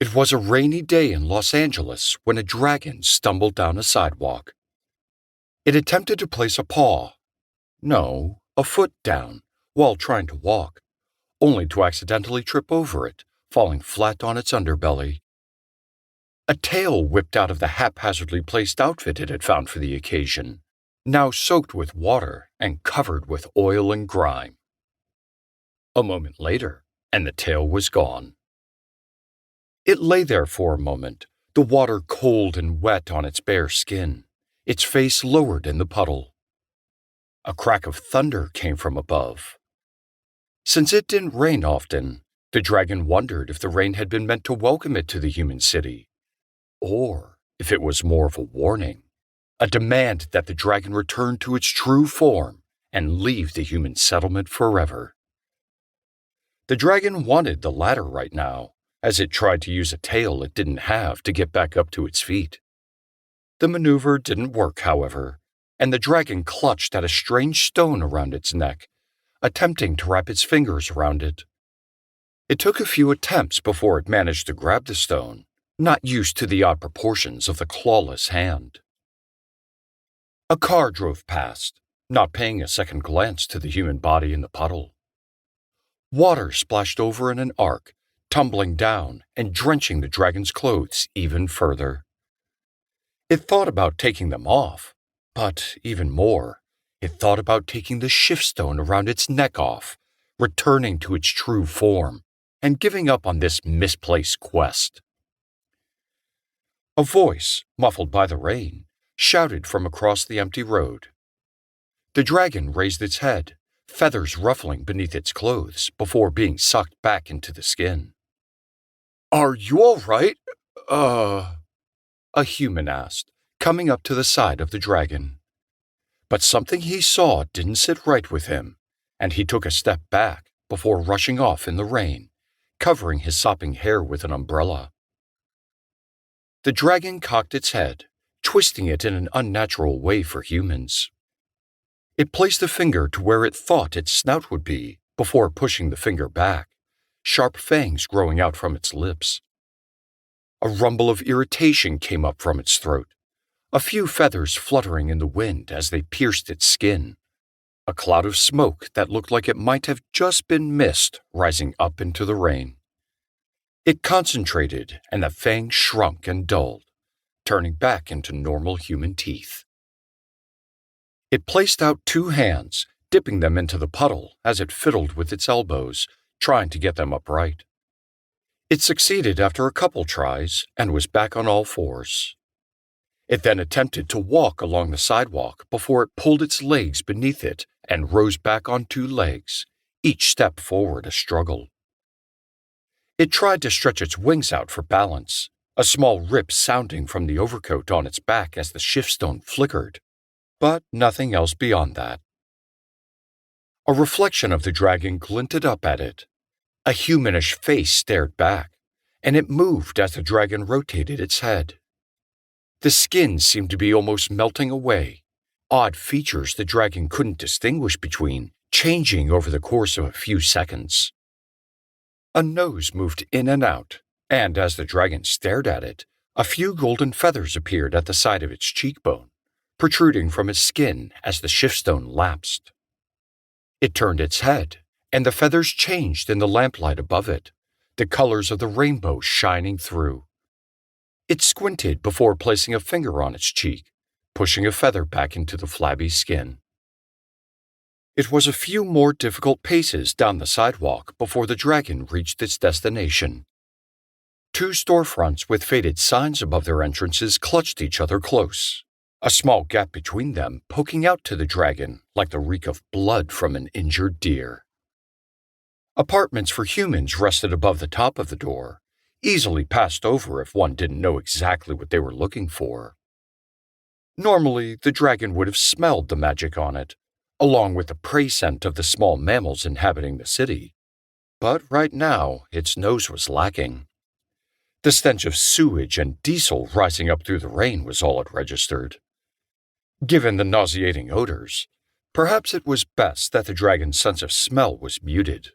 It was a rainy day in Los Angeles when a dragon stumbled down a sidewalk. It attempted to place a paw, no, a foot down, while trying to walk, only to accidentally trip over it, falling flat on its underbelly. A tail whipped out of the haphazardly placed outfit it had found for the occasion, now soaked with water and covered with oil and grime. A moment later, and the tail was gone. It lay there for a moment, the water cold and wet on its bare skin, its face lowered in the puddle. A crack of thunder came from above. Since it didn't rain often, the dragon wondered if the rain had been meant to welcome it to the human city, or if it was more of a warning, a demand that the dragon return to its true form and leave the human settlement forever. The dragon wanted the latter right now, as it tried to use a tail it didn't have to get back up to its feet. The maneuver didn't work, however, and the dragon clutched at a strange stone around its neck, attempting to wrap its fingers around it. It took a few attempts before it managed to grab the stone, not used to the odd proportions of the clawless hand. A car drove past, not paying a second glance to the human body in the puddle. Water splashed over in an arc, tumbling down and drenching the dragon's clothes even further. It thought about taking them off, but even more, it thought about taking the shift stone around its neck off, returning to its true form, and giving up on this misplaced quest. A voice, muffled by the rain, shouted from across the empty road. The dragon raised its head, feathers ruffling beneath its clothes before being sucked back into the skin. "Are you all right? A human asked, coming up to the side of the dragon. But something he saw didn't sit right with him, and he took a step back before rushing off in the rain, covering his sopping hair with an umbrella. The dragon cocked its head, twisting it in an unnatural way for humans. It placed a finger to where it thought its snout would be before pushing the finger back, sharp fangs growing out from its lips. A rumble of irritation came up from its throat, a few feathers fluttering in the wind as they pierced its skin, a cloud of smoke that looked like it might have just been mist rising up into the rain. It concentrated, and the fangs shrunk and dulled, turning back into normal human teeth. It placed out two hands, dipping them into the puddle as it fiddled with its elbows, trying to get them upright. It succeeded after a couple tries and was back on all fours. It then attempted to walk along the sidewalk before it pulled its legs beneath it and rose back on two legs, each step forward a struggle. It tried to stretch its wings out for balance, a small rip sounding from the overcoat on its back as the shiftstone flickered, but nothing else beyond that. A reflection of the dragon glinted up at it. A humanish face stared back, and it moved as the dragon rotated its head. The skin seemed to be almost melting away, odd features the dragon couldn't distinguish between, changing over the course of a few seconds. A nose moved in and out, and as the dragon stared at it, a few golden feathers appeared at the side of its cheekbone, protruding from its skin as the shiftstone lapsed. It turned its head, and the feathers changed in the lamplight above it, the colors of the rainbow shining through. It squinted before placing a finger on its cheek, pushing a feather back into the flabby skin. It was a few more difficult paces down the sidewalk before the dragon reached its destination. Two storefronts with faded signs above their entrances clutched each other close, a small gap between them poking out to the dragon like the reek of blood from an injured deer. Apartments for humans rested above the top of the door, easily passed over if one didn't know exactly what they were looking for. Normally, the dragon would have smelled the magic on it, along with the prey scent of the small mammals inhabiting the city. But right now, its nose was lacking. The stench of sewage and diesel rising up through the rain was all it registered. Given the nauseating odors, perhaps it was best that the dragon's sense of smell was muted.